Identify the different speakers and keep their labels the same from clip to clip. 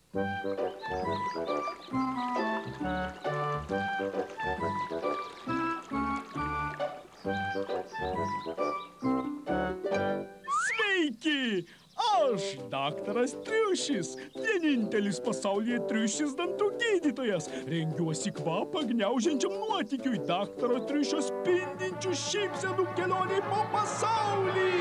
Speaker 1: Sveiki! Aš daktaras Triušis, vienintelis pasaulyje triušis dantų gydytojas. Rengiuosi kvapą gniaužiančiam nuotykiui daktaro Triušio spindinčių šypsenų kelionei po pasaulį.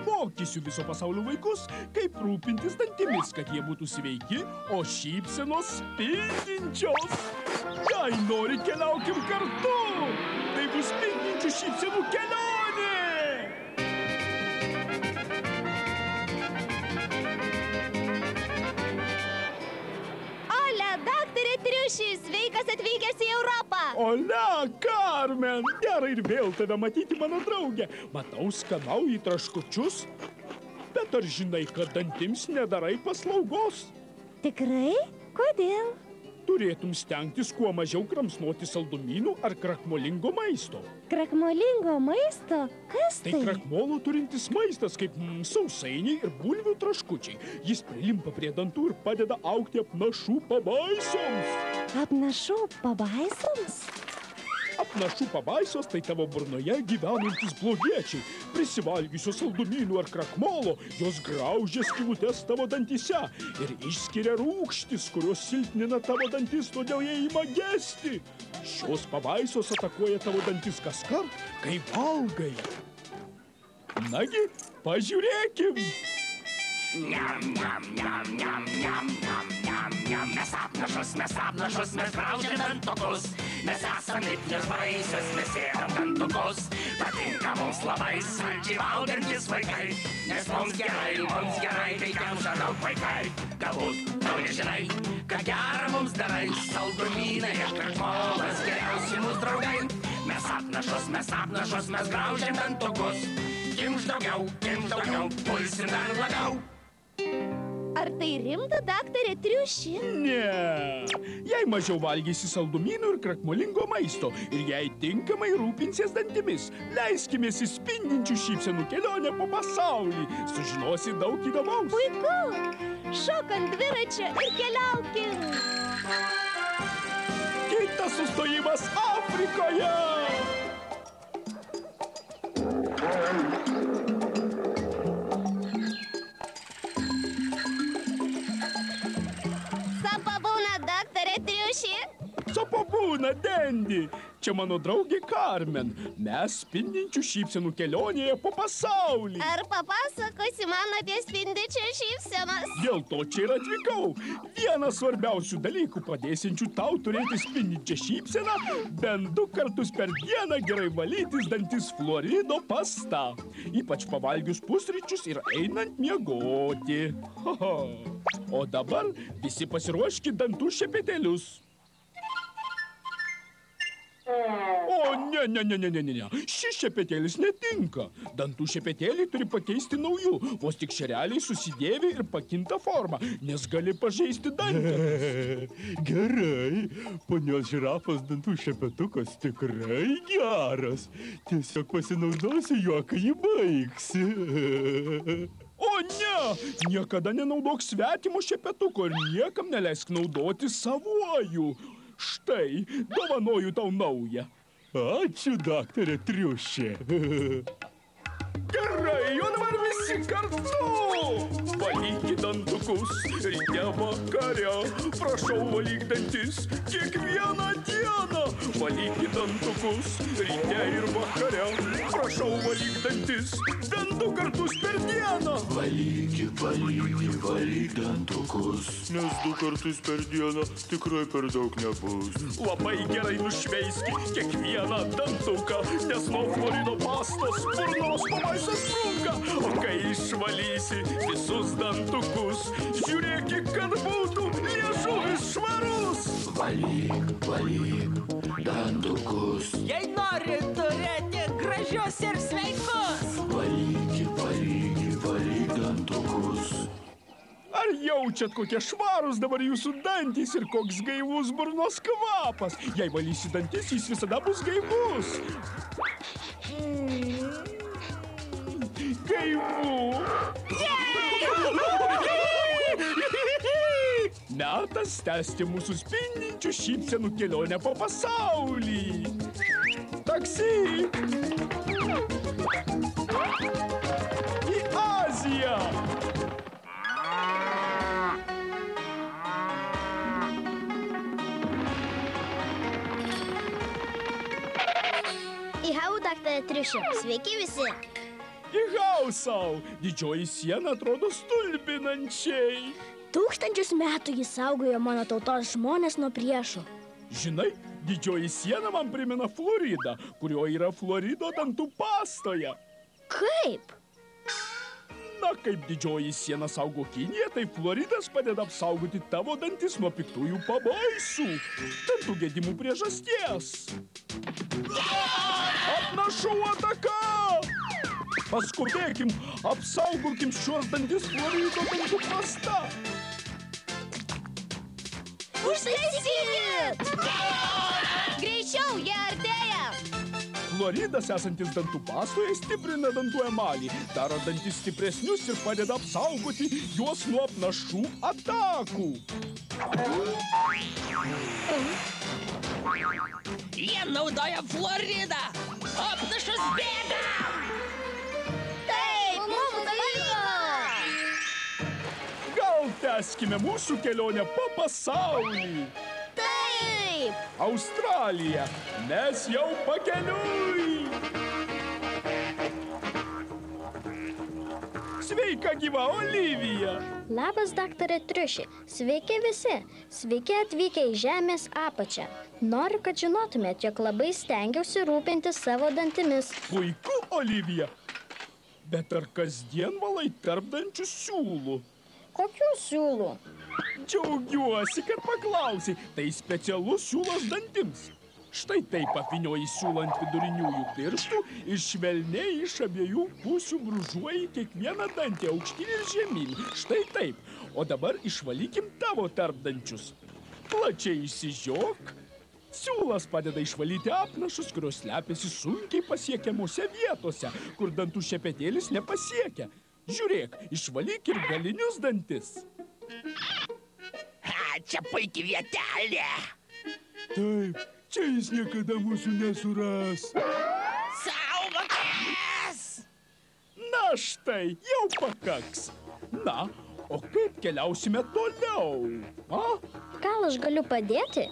Speaker 1: Mokysiu viso pasaulio vaikus, kaip rūpintis dantimis, kad jie būtų sveiki, o šypsenos spindinčios. Jei nori, keliaukim kartu. Tai bus spindinčių šypsenų kelionė.
Speaker 2: Sveikas atvykęs į Europą!
Speaker 1: Olia, Carmen! Gerai ir vėl tave matyti, mano draugė. Matau, skanauji traškučius. Bet ar žinai, kad dantims nedarai paslaugos?
Speaker 2: Tikrai? Kodėl?
Speaker 1: Turėtum stengtis kuo mažiau kramsnoti saldumynų ar krakmolingo maisto.
Speaker 2: Krakmolingo maisto? Kas tai?
Speaker 1: Tai krakmolo turintis maistas, kaip sausainiai ir bulvių traškučiai. Jis prilimpa prie dantų ir padeda augti apnašų pabaisoms.
Speaker 2: Apnašų pabaisoms?
Speaker 1: Apnašų pabaisos tai tavo burnoje gyvenantis blogiečiai. Prisivalgiusios saldumynų ar krakmolo, jos graužia skylutes tavo dantyse ir išskiria rūgštis, kurios silpnina tavo dantis, todėl jie ima gesti. Šios pabaisos atakuoja tavo dantis kaskart, kai valgai. Nagi, pažiūrėkim.
Speaker 3: Niam, niam, niam, niam, niam, niam, niam, niam. Mes apnašus, mes graužiam dantukus. Mes esam it nesbaisios, mes ėdam dantukus. Patinka mums labai saldžiai valgantis vaikai. Nes mums gerai, kai kemša daug vaikai. Galbūt tau nežinai, kad gera mums darai. Saldumynai ir krakmolas geriausi mūsų draugai. Mes apnašus, mes graužiam dantukus. Kimš daugiau, pulsim dar labiau.
Speaker 2: Ar tai rimta, daktarė Triuši?
Speaker 1: Ne. Jei mažiau valgysi saldumynų ir krakmolingo maisto ir jei tinkamai rūpinsies dantimis, leiskimės į spindinčių šypsenų kelionę po pasaulį. Sužinosi daug įdomaus.
Speaker 2: Puiku! Šok ant dviračio ir keliaukim!
Speaker 1: Kitas sustojimas Afrikoje!
Speaker 2: Sapabūna, daktarė Triuši?
Speaker 1: Sapabūna, Dendi! Čia mano draugė Carmen. Mes spindinčių šypsenų kelionėje po pasaulį.
Speaker 2: Ar papasakosi man apie spindinčias šypsenas?
Speaker 1: Dėl to čia ir atvykau. Vienas svarbiausių dalykų padėsiančių tau turėti spindinčią šypseną, bent 2 kartus per dieną gerai valytis dantis fluorido pasta. Ypač pavalgius pusryčius ir einant miegoti. O dabar visi pasiruoškit dantų šepetėlius. O, ne. Šis šepetėlis netinka. Dantų šepetėlį turi pakeisti naujų. Vos tik šereliai susidėvi ir pakinta forma, nes gali pažeisti dantenas.
Speaker 4: Gerai. Ponios žirafos dantų šepetukas tikrai geras. Tiesiog pasinaudosiu juo, kai jį baigsi.
Speaker 1: O, ne! Niekada nenaudok svetimo šepetuko ir niekam neleisk naudoti savuoju. Štai, dovanoju tau naują.
Speaker 4: Ačiū, daktarė Triušė.
Speaker 1: Gerai, o dabar visi kartu. Valykit dantukus ryte vakare. Prašau, valyk dantis kiekvieną dieną. Valykit dantukus ryte ir vakare. Prašau, valyk dantis bent 2 kartus per dieną.
Speaker 4: Valyk dantukus. Nes 2 kartus per dieną tikrai per daug nebus.
Speaker 1: Labai gerai nušveiskit kiekvieną dantuką, nes nuo fluorido pastos burnos pabaisos sprunka. O kai išvalysi visus dantukus, žiūrėkit, kad būtų liežuvis švarus.
Speaker 4: Valyk dantukus.
Speaker 5: Jei nori turėti gražius ir sveikus,
Speaker 4: Valyk dantukus.
Speaker 1: Ar jaučiat, kokie švarūs dabar jūsų dantys ir koks gaivus burnos kvapas? Jei valysi dantis, jis visada bus gaivus. Gaivu. metas tęsti mūsų spindinčių šypsenų kelionę po pasaulį. Taksi! Į Aziją!
Speaker 2: Ihau, daktare Triuši. Sveiki visi.
Speaker 1: Ihau sau! Didžioji siena atrodo stulbinančiai.
Speaker 2: Tūkstančius metų jis saugojo mano tautos žmonės nuo priešų.
Speaker 1: Žinai, didžioji siena man primena Floridą, kurio yra Florido dantų pastoje.
Speaker 2: Kaip?
Speaker 1: Na, kaip didžioji siena saugo Kiniją, tai Floridas padeda apsaugoti tavo dantis nuo piktųjų pabaisų. Dantų gedimų priežasties. Apnašų ataka! Paskubėkim, apsaugokim šiuos dantis Florido dantų pasta.
Speaker 2: Užtaisykit! Greičiau, jie artėja!
Speaker 1: Floridas esantis dantų pastoje stiprina dantų emalį, daro dantis stipresnius ir padeda apsaugoti juos nuo apnašų atakų.
Speaker 5: Jie naudoja Floridą. Apnašus bėga.
Speaker 2: Taip, mums pavyko!
Speaker 1: Gal tęskime mūsų kelionę po pasaulį.
Speaker 2: Taip!
Speaker 1: Australija, mes jau pakeliui. Sveika gyva, Olivija.
Speaker 6: Labas, daktare Triuši. Sveiki visi. Sveiki atvykę į žemės apačią. Noriu, kad žinotumėt, jog labai stengiausi rūpintis savo dantimis.
Speaker 1: Puiku, Olivija. Bet ar kasdien valai tarpdančių siūlų?
Speaker 6: Kokių siūlų?
Speaker 1: Džiaugiuosi, kad paklausai. Tai specialus siūlas dantims. Štai taip apvynioji siūlą ant viduriniųjų pirštų ir švelniai iš abiejų pusių brūžuoji kiekvieną dantį aukštyn ir žemyn. Štai taip. O dabar išvalykim tavo tarpdančius. Plačiai išsižiok. Siūlas padeda išvalyti apnašus, kurios slepiasi sunkiai pasiekiamose vietose, kur dantų šepetėlis nepasiekia. Žiūrėk, išvalyk ir galinius dantis.
Speaker 5: Čia puikiai vietelė.
Speaker 4: Taip, čia jis niekada mūsų nesuras.
Speaker 5: Saugokės!
Speaker 1: Na štai, jau pakaks. Na, o kaip keliausime toliau? A?
Speaker 6: Gal aš galiu padėti?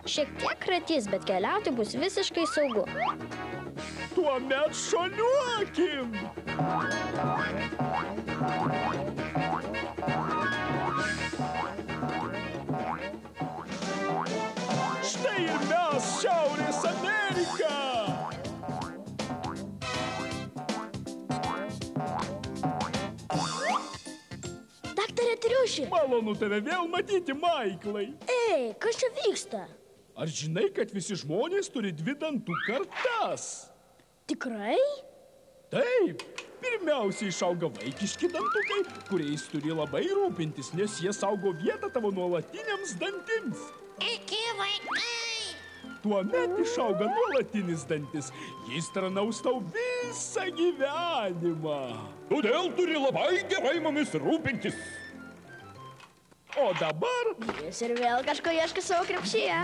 Speaker 6: Šiek tiek kratys, bet keliauti bus visiškai saugu.
Speaker 1: Tuomet šuoliuokim! Štai ir mes, Šiaurės Amerika!
Speaker 2: Daktare Triuši!
Speaker 1: Malonu tave vėl matyti, Maiklai.
Speaker 2: Ei, kas čia vyksta?
Speaker 1: Ar žinai, kad visi žmonės turi dvi dantų kartas?
Speaker 2: Tikrai?
Speaker 1: Taip, pirmiausia išauga vaikiški dantukai, kuriais turi labai rūpintis, nes jie saugo vietą tavo nuolatiniams dantims.
Speaker 2: Iki vaikai!
Speaker 1: Tuomet išauga nuolatinis dantis, jis tarnaus tau visą gyvenimą.
Speaker 4: Todėl turi labai gerai mumis rūpintis.
Speaker 1: O dabar
Speaker 2: Jis ir vėl kažko ieško savo krepšyje.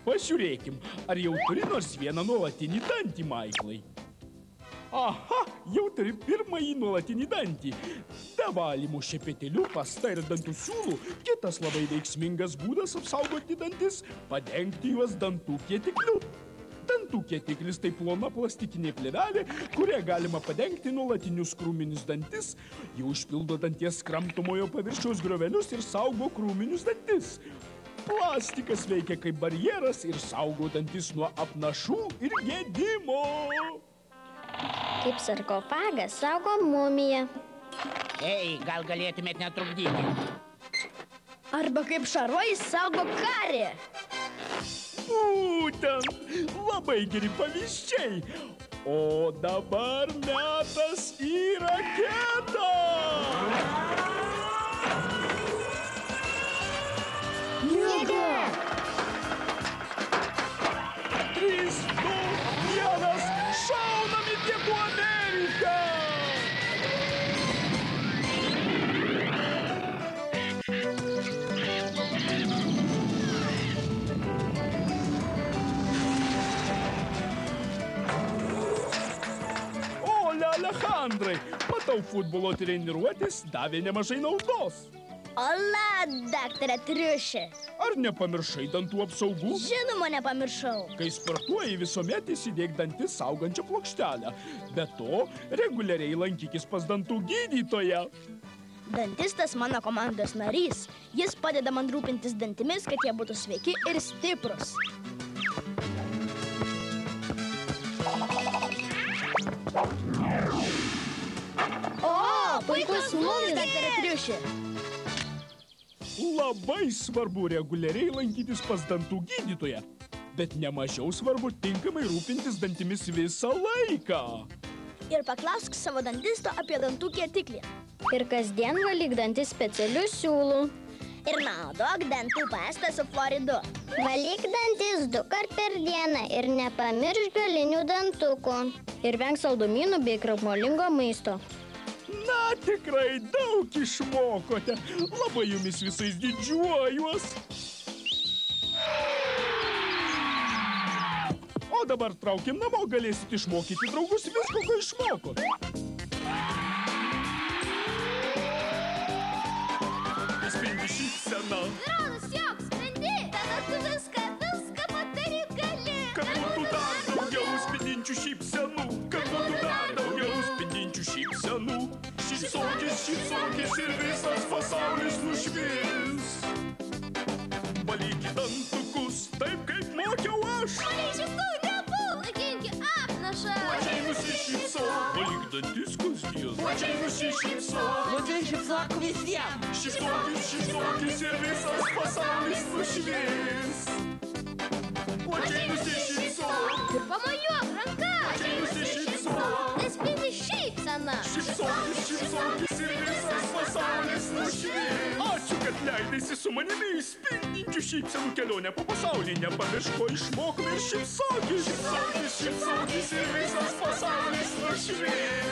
Speaker 1: pažiūrėkim, ar jau turi nors vieną nuolatinį dantį, Maiklai. Aha, jau turi pirmąjį nuolatinį dantį. Be valymų šepetėlių, pasta ir dantų siūlų, kitas labai veiksmingas būdas apsaugoti dantis – padengti juos dantų kietikliu. Dantų kietiklis tai plona plastikinė plėvelė, kuria galima padengti nuolatinius krūminius dantis. Ji užpildo danties kramtomojo paviršiaus griovelius ir saugo krūminius dantis. Plastikas veikia kaip barjeras ir saugo dantis nuo apnašų ir gedimo.
Speaker 6: Kaip sarkofagas saugo mumiją.
Speaker 5: Ei, gal galėtumėt netrukdyti?
Speaker 2: Arba kaip šarvai saugo karį.
Speaker 1: Būtent, labai geri pavyzdžiai. O dabar metas į raketą.
Speaker 2: Jėga!
Speaker 1: 3, 2, 1, šaunam į Pietų Ameriką! Aleksandrai. Matau, futbolo treniruotės davė nemažai naudos.
Speaker 2: Ola, daktare Triuši.
Speaker 1: Ar nepamiršai dantų apsaugų?
Speaker 2: Žinoma, nepamiršau.
Speaker 1: Kai sportuoji, visuomet įsidėk dantis saugančią plokštelę. Be to, reguliariai lankykis pas dantų gydytoją.
Speaker 2: Dantistas mano komandos narys. Jis padeda man rūpintis dantimis, kad jie būtų sveiki ir stiprus. O, puikus smūgis, daktare Triuši.
Speaker 1: Labai svarbu reguliariai lankytis pas dantų gydytoją. Bet nemažiau svarbu tinkamai rūpintis dantimis visą laiką.
Speaker 2: Ir paklausk savo dantisto apie dantų kietiklį.
Speaker 6: Ir kasdien valyk dantis specialiu siūlu.
Speaker 2: Ir naudok dantų pastą su fluoridu.
Speaker 6: Valyk dantis 2 kart per dieną ir nepamiršk galinių dantukų. Ir venk saldumynų bei krapmolingo maisto.
Speaker 1: Na, tikrai daug išmokote. Labai jumis visais didžiuojuos. O dabar traukim namo, galėsit išmokyti draugus visko, ko išmokot. Spindi šypsena.
Speaker 2: Ronas, jok, spendi. Tada tu viską padaryt gali.
Speaker 1: Kad būtų dar daugiau spindinčių šypsenų. Kad būtų dar daugiau spindinčių šypsenų. Šypsokis ir visas pasaulis nušvis. Valykit dantukus taip, kaip mokiau aš.
Speaker 2: Valyčiukų nebūk, naginki apnašą.
Speaker 1: Plačiai nusišypsok, valyk dantis kasdien.
Speaker 3: Plačiai nusišypsok.
Speaker 5: Plačiai šypsok visiems.
Speaker 1: Šypsokis ir visas pasaulis nušvis. Plačiai nusišypsok.
Speaker 2: Ir pamojuok ranka.
Speaker 1: Plačiai nusišypsok.
Speaker 2: Nespindi šypsena.
Speaker 1: Šypsokis ir visas pasaulis nušvis. Ačiū, kad leidaisi su manimi į spindinčių šypsenų kelionę po pasaulį. Nepamiršk, ko išmokome ir šypsokis. Šypsokis ir visas pasaulis nušvis.